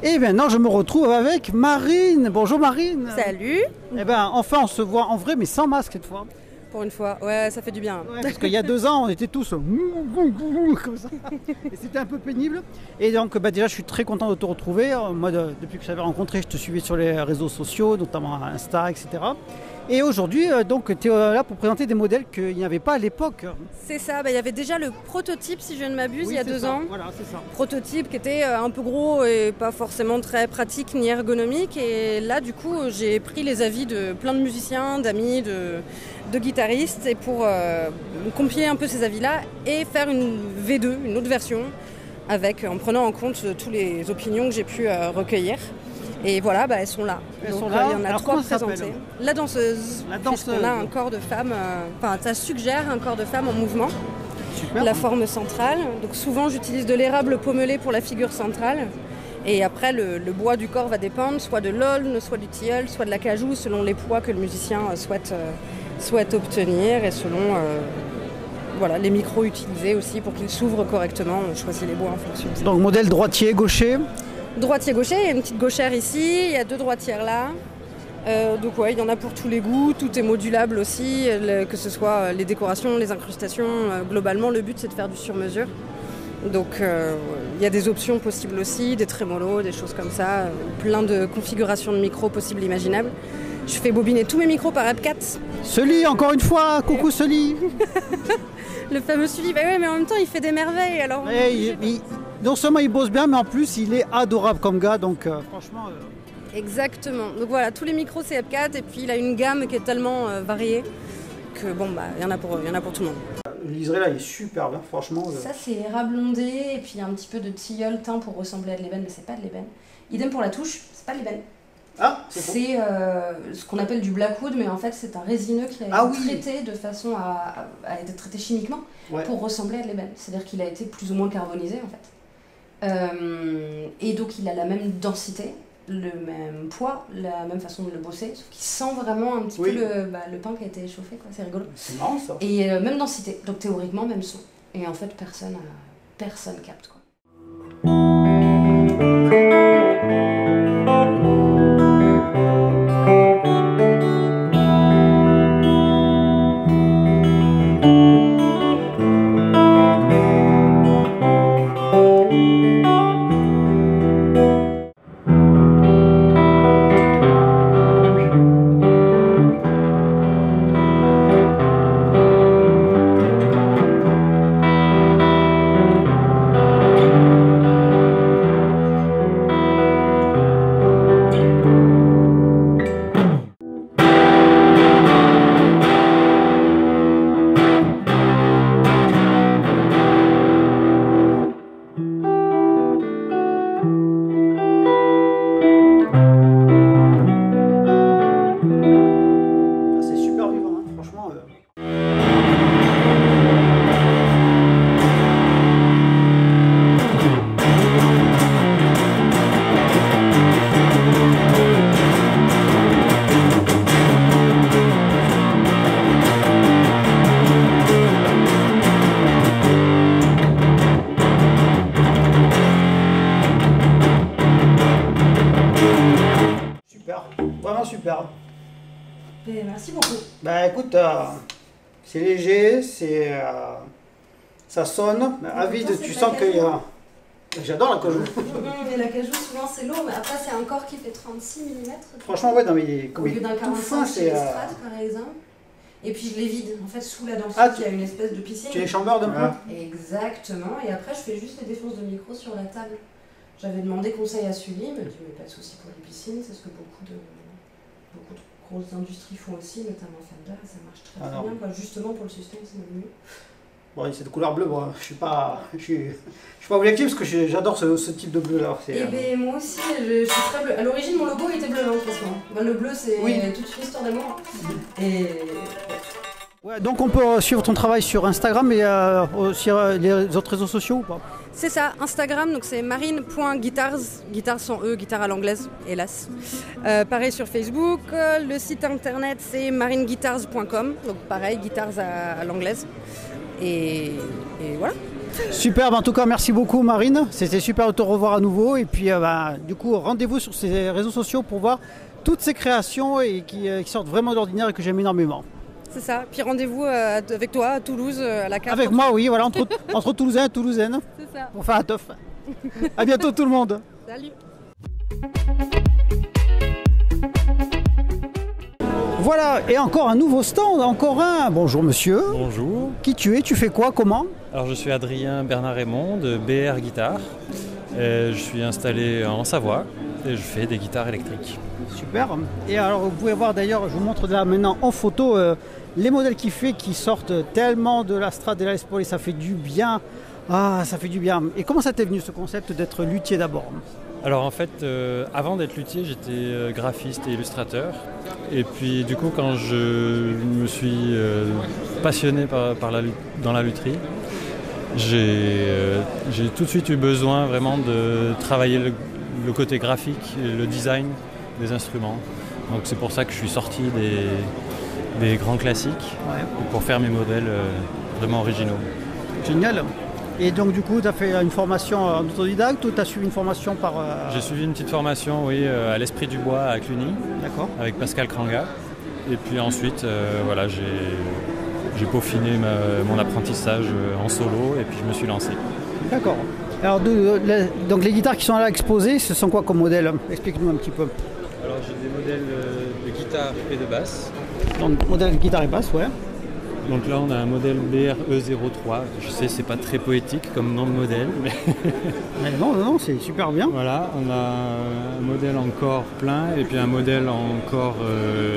Et maintenant, je me retrouve avec Marine. Bonjour Marine. Salut. Eh ben enfin, on se voit en vrai, mais sans masque cette fois. Pour une fois, ouais, ça fait du bien. Ouais, parce qu'il y a 2 ans, on était tous comme ça. Et c'était un peu pénible. Et donc, déjà, je suis très content de te retrouver. Moi, depuis que je t'avais rencontré, je te suivais sur les réseaux sociaux, notamment Insta, etc. Et aujourd'hui, donc, tu es là pour présenter des modèles qu'il n'y avait pas à l'époque. C'est ça, il y avait déjà le prototype, si je ne m'abuse, Oui, il y a c'est 2 ça. ans. Voilà, c'est ça. Prototype qui était un peu gros et pas forcément très pratique ni ergonomique. Et là, du coup, j'ai pris les avis de plein de musiciens, d'amis, de guitaristes, et pour compiler un peu ces avis-là et faire une V2, une autre version, en prenant en compte toutes les opinions que j'ai pu recueillir. Et voilà, elles sont là. Elles Donc, sont là. il y en a Alors, 3 comment ça présentées. s'appelle ? La danseuse. La danseuse. On a un corps de femme, ça suggère un corps de femme en mouvement. Super. La forme centrale. Donc souvent j'utilise de l'érable pommelé pour la figure centrale. Et après le bois du corps va dépendre soit de l'aulne, soit du tilleul, soit de l'acajou, selon les poids que le musicien souhaite obtenir et selon les micros utilisés aussi pour qu'ils s'ouvrent correctement. On choisit les bois en fonction de ça. Donc, modèle droitier, gaucher. Droitier-gaucher, il y a une petite gauchère ici, il y a 2 droitières là. Donc il y en a pour tous les goûts, tout est modulable aussi, que ce soit les décorations, les incrustations. Globalement, le but c'est de faire du sur-mesure. Donc il y a des options possibles aussi, des trémolos, des choses comme ça, plein de configurations de micros possibles et imaginables. Je fais bobiner tous mes micros par Epcat. Sully, encore une fois, coucou Sully. Le fameux suivi, oui, mais en même temps il fait des merveilles. Alors Non seulement il bosse bien, mais en plus il est adorable comme gars, donc franchement... Exactement. Donc voilà, tous les micros c'est Epcat et puis il a une gamme qui est tellement variée que il y en a pour tout le monde. Le liseré là il est super bien, franchement. Ça c'est érable ondé et puis un petit peu de tilleul teint pour ressembler à de l'ébène, mais c'est pas de l'ébène. Idem pour la touche, c'est pas de l'ébène. Ah, c'est ce qu'on appelle du blackwood, mais en fait c'est un résineux qui a été traité de façon à être traité chimiquement pour ressembler à de l'ébène. C'est-à-dire qu'il a été plus ou moins carbonisé en fait. Et donc il a la même densité, le même poids, la même façon de le bosser, sauf qu'il sent vraiment un petit peu le pain qui a été échauffé, quoi. C'est rigolo. C'est marrant ça. Et même densité, donc théoriquement même son. Et en fait personne capte, quoi. Bah écoute, c'est léger, ça sonne. Avis, tu sens qu'il y a... J'adore la cajou. Mais la cajou, souvent c'est lourd, mais après c'est un corps qui fait 36 mm. Franchement, ouais, non, mais Au lieu d'un tout fin, 45 chez les Strat, par exemple. Et puis je les vide. En fait, sous la danseuse, il y a une espèce de piscine. Tu les chambeurs d'un peu. Exactement. Et après, je fais juste les défonces de micro sur la table. J'avais demandé conseil à Sully, il m'a dit mais pas de souci pour les piscines, c'est ce que beaucoup de grosses industries font aussi, notamment Fender, et ça marche très bien, quoi. Justement pour le sustain, c'est même mieux. Bon, c'est de couleur bleue, moi. Je suis pas objectif parce que j'adore ce type de bleu là. Et ben moi aussi, je suis très bleu. À l'origine, mon logo était bleu, franchement. Ben, le bleu, c'est toute une histoire d'amour. Et ouais, donc on peut suivre ton travail sur Instagram et sur les autres réseaux sociaux ou pas? C'est ça, Instagram, donc c'est marine.guitars, guitare sans E, guitare à l'anglaise, hélas. Pareil sur Facebook, le site internet c'est marineguitars.com, donc pareil, guitars à l'anglaise. Et voilà. Superbe, en tout cas merci beaucoup Marine, c'était super de te revoir à nouveau et puis du coup rendez-vous sur ces réseaux sociaux pour voir toutes ces créations et qui sortent vraiment de l'ordinaire et que j'aime énormément. C'est ça, puis rendez-vous avec toi à Toulouse, à la carte. Avec moi oui, voilà, entre Toulousains et Toulousaines. C'est ça. Pour faire un teuf. À bientôt tout le monde. Salut. Voilà, et encore un nouveau stand, encore un. Bonjour monsieur. Bonjour. Qui tu es? Tu fais quoi? Comment? Alors je suis Adrien Bernard-Raymond de BR Guitare. Je suis installé en Savoie et je fais des guitares électriques. Super. Et alors vous pouvez voir d'ailleurs, je vous montre là maintenant en photo les modèles qu'il fait qui sortent tellement de la Strat et la Les Paul et ça fait du bien. Ah, ça fait du bien. Et comment ça t'est venu ce concept d'être luthier d'abord? Alors en fait, avant d'être luthier, j'étais graphiste et illustrateur. Et puis du coup, quand je me suis passionné dans la lutherie, j'ai tout de suite eu besoin vraiment de travailler le côté graphique et le design des instruments. Donc c'est pour ça que je suis sorti des grands classiques pour faire mes modèles vraiment originaux. Génial. Et donc du coup, tu as fait une formation en autodidacte ou tu as suivi une formation par... J'ai suivi une petite formation, oui, à l'Esprit du Bois à Cluny, avec Pascal Kranga. Et puis ensuite, voilà, j'ai peaufiné mon apprentissage en solo et puis je me suis lancé. D'accord. Alors donc les guitares qui sont là exposées, ce sont quoi comme modèles? Explique-nous un petit peu. Alors j'ai des modèles de guitare et de basse. Donc modèle guitare et basse, ouais. Donc là on a un modèle BR-E03, je sais c'est pas très poétique comme nom de modèle, mais... mais non, c'est super bien. Voilà, on a un modèle en corps plein et puis un modèle en corps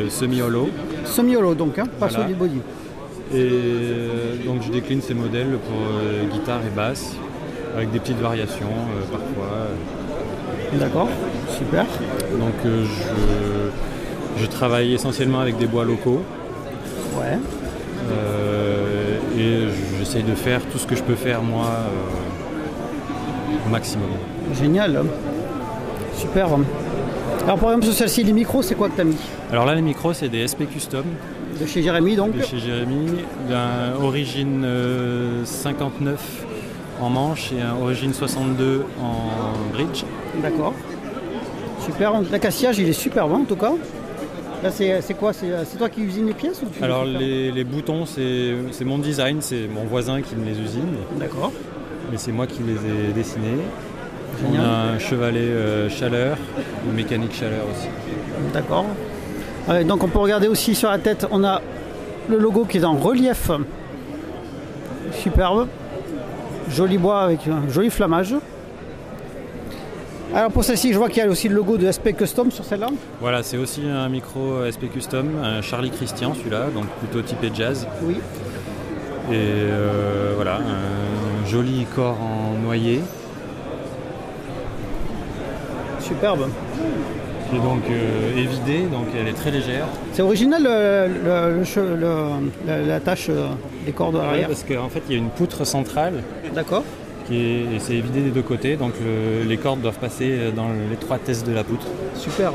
semi-hollow. Semi-hollow donc, hein, pas solid body. Et donc je décline ces modèles pour guitare et basse, avec des petites variations parfois. D'accord, super. Donc je travaille essentiellement avec des bois locaux. Ouais. Et j'essaye de faire tout ce que je peux faire moi au maximum. Génial, super. Alors par exemple sur celle-ci, les micros, c'est quoi que tu as mis? Alors là les micros c'est des SP Custom. De chez Jérémy donc? De chez Jérémy, d'un origine 59 en manche et un origine 62 en bridge. D'accord. Super, l'acaciage il est super bon en tout cas. Là c'est quoi? C'est toi qui usines les pièces ou tu... Alors les boutons c'est mon design, c'est mon voisin qui me les usine. D'accord. Mais c'est moi qui les ai dessinés. Génial. On a un chevalet chaleur, une mécanique chaleur aussi. D'accord. Donc on peut regarder aussi sur la tête, on a le logo qui est en relief. Superbe. Joli bois avec un joli flammage. Alors pour celle-ci, je vois qu'il y a aussi le logo de SP Custom sur celle-là. Voilà, c'est aussi un micro SP Custom, un Charlie Christian celui-là, donc plutôt typé jazz. Oui. Et voilà, un joli corps en noyer. Superbe. Et donc évidée, donc elle est très légère. C'est original la tâche des cordes à l'arrière. Oui, parce qu'en fait il y a une poutre centrale. D'accord. Et c'est évidé des deux côtés, donc les cordes doivent passer dans l'étroitesse de la poutre. Super.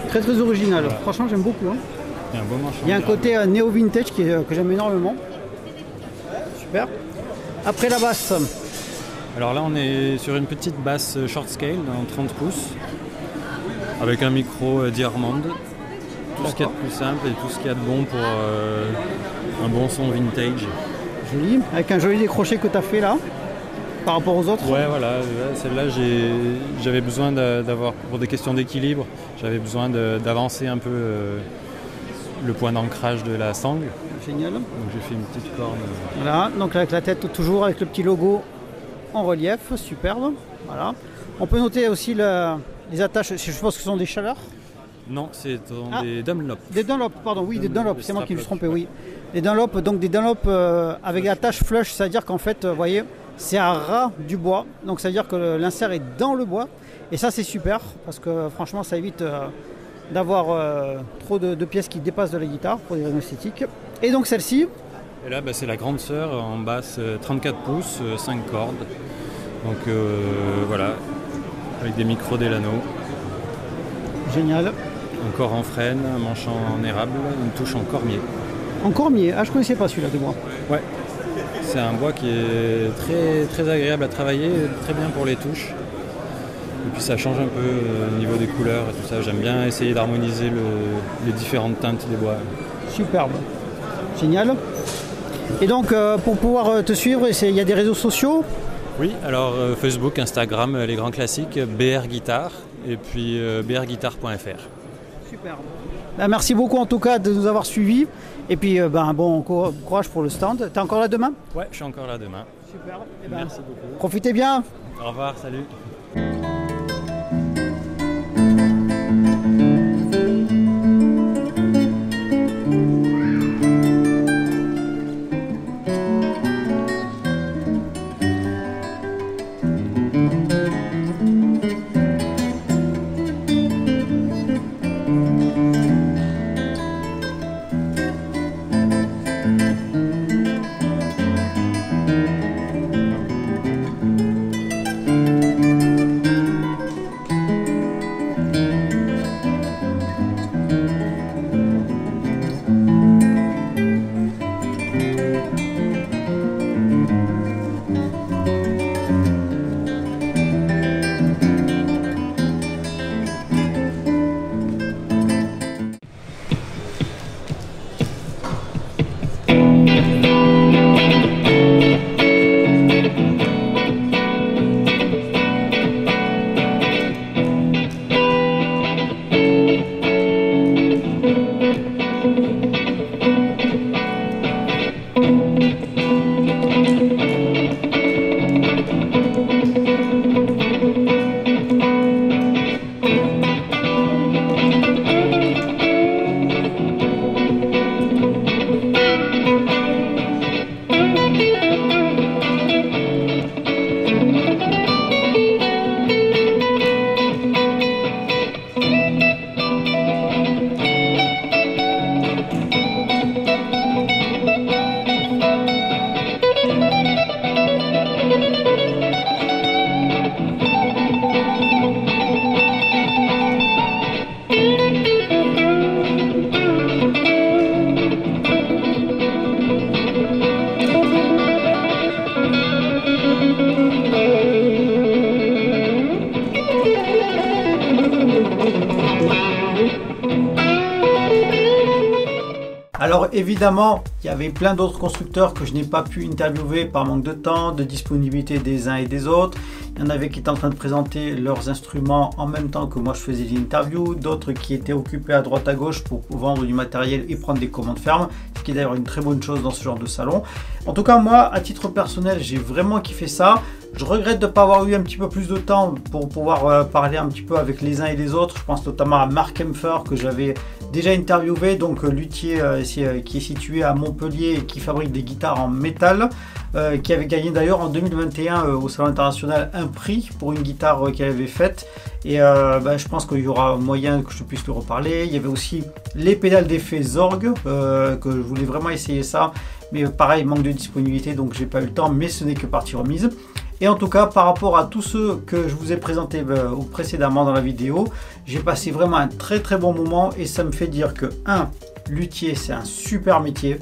Très très original. Voilà. Franchement j'aime beaucoup. Hein. Il y a un côté néo-vintage que j'aime énormément. Super. Après la basse. Alors là on est sur une petite basse short scale en 30 pouces avec un micro Diarmond. tout ce qu'il y a de plus simple et tout ce qu'il y a de bon pour un bon son vintage. Joli, avec un joli décroché que tu as fait là, par rapport aux autres. Ouais, voilà, celle-là j'avais besoin d'avoir, pour des questions d'équilibre, j'avais besoin d'avancer un peu le point d'ancrage de la sangle. Génial. Donc j'ai fait une petite corne. Voilà, donc avec la tête toujours avec le petit logo en relief, superbe. Voilà. On peut noter aussi les attaches, je pense que ce sont des chaleurs. Non, c'est des Dunlop. Des Dunlop, pardon, oui, des Dunlop, c'est moi qui me suis trompé, oui. Des Dunlop, donc des Dunlop avec l'attache flush, c'est-à-dire qu'en fait, vous voyez, c'est à ras du bois, donc ça veut dire que l'insert est dans le bois, et ça c'est super, parce que franchement ça évite d'avoir trop de pièces qui dépassent de la guitare pour des raisons esthétiques. Et donc celle-ci. Et là, c'est la grande sœur en basse 34 pouces, 5 cordes, donc voilà, avec des micros Delano. Génial. Encore en frêne, un manche en érable, une touche en cormier. En cormier, je ne connaissais pas celui-là de bois. Ouais, c'est un bois qui est très, très agréable à travailler, très bien pour les touches. Et puis ça change un peu au niveau des couleurs et tout ça. J'aime bien essayer d'harmoniser les différentes teintes des bois. Superbe, génial. Et donc pour pouvoir te suivre, il y a des réseaux sociaux? Oui, alors Facebook, Instagram, les grands classiques, BR Guitare et puis brguitare.fr. Superbe. Merci beaucoup en tout cas de nous avoir suivis. Et puis bon courage pour le stand. T'es encore là demain? Ouais, je suis encore là demain. Super. Merci beaucoup. Profitez bien. Au revoir, salut. Alors évidemment, il y avait plein d'autres constructeurs que je n'ai pas pu interviewer par manque de temps, de disponibilité des uns et des autres. Il y en avait qui étaient en train de présenter leurs instruments en même temps que moi je faisais des interviews, d'autres qui étaient occupés à droite à gauche pour vendre du matériel et prendre des commandes fermes, ce qui est d'ailleurs une très bonne chose dans ce genre de salon. En tout cas, moi, à titre personnel, j'ai vraiment kiffé ça. Je regrette de ne pas avoir eu un petit peu plus de temps pour pouvoir parler un petit peu avec les uns et les autres. Je pense notamment à Mark Kempfer que j'avais déjà interviewé, donc luthier qui est situé à Montpellier et qui fabrique des guitares en métal, qui avait gagné d'ailleurs en 2021 au Salon International un prix pour une guitare qu'elle avait faite. Et je pense qu'il y aura moyen que je puisse le reparler. Il y avait aussi les pédales d'effet Zorg, que je voulais vraiment essayer ça. Mais pareil, manque de disponibilité, donc j'ai pas eu le temps, mais ce n'est que partie remise. Et en tout cas, par rapport à tous ceux que je vous ai présentés précédemment dans la vidéo, j'ai passé vraiment un très très bon moment et ça me fait dire que 1. Luthier, c'est un super métier.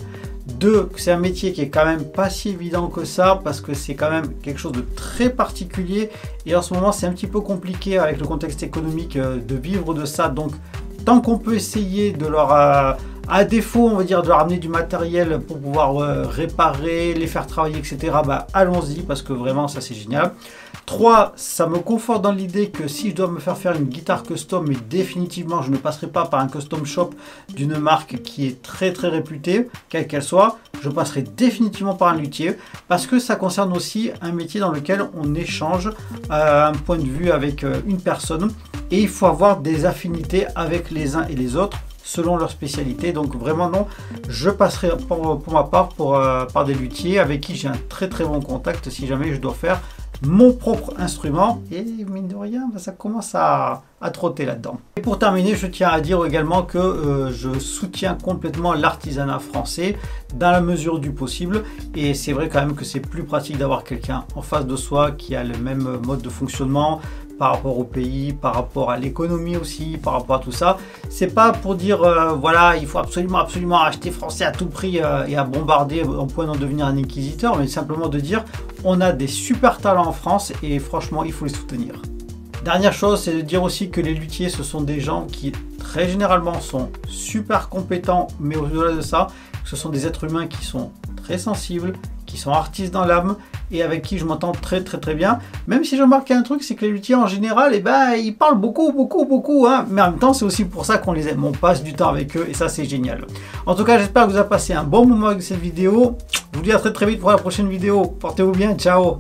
2. C'est un métier qui est quand même pas si évident que ça parce que c'est quand même quelque chose de très particulier et en ce moment c'est un petit peu compliqué avec le contexte économique de vivre de ça. Donc tant qu'on peut essayer de leur... à défaut, on va dire, de leur amener du matériel pour pouvoir réparer, les faire travailler, etc. Bah, allons-y, parce que vraiment, ça c'est génial. 3, ça me conforte dans l'idée que si je dois me faire une guitare custom, mais définitivement, je ne passerai pas par un custom shop d'une marque qui est très réputée, quelle qu'elle soit. Je passerai définitivement par un luthier, parce que ça concerne aussi un métier dans lequel on échange un point de vue avec une personne, et il faut avoir des affinités avec les uns et les autres, selon leur spécialité. Donc vraiment non, je passerai pour ma part par des luthiers avec qui j'ai un très bon contact si jamais je dois faire mon propre instrument, et mine de rien ça commence à trotter là-dedans. Et pour terminer, je tiens à dire également que je soutiens complètement l'artisanat français dans la mesure du possible, et c'est vrai quand même que c'est plus pratique d'avoir quelqu'un en face de soi qui a le même mode de fonctionnement par rapport au pays, par rapport à l'économie aussi, par rapport à tout ça. C'est pas pour dire voilà, il faut absolument acheter français à tout prix et à bombarder au point d'en devenir un inquisiteur, mais simplement de dire on a des super talents en France et franchement il faut les soutenir. Dernière chose, c'est de dire aussi que les luthiers, ce sont des gens qui très généralement sont super compétents, mais au-delà de ça, ce sont des êtres humains qui sont très sensibles, qui sont artistes dans l'âme et avec qui je m'entends très bien. Même si je remarque un truc, c'est que les luthiers en général, ils parlent beaucoup, hein, mais en même temps c'est aussi pour ça qu'on les aime, on passe du temps avec eux et ça c'est génial. En tout cas, j'espère que vous avez passé un bon moment avec cette vidéo. Je vous dis à très vite pour la prochaine vidéo. Portez-vous bien, ciao.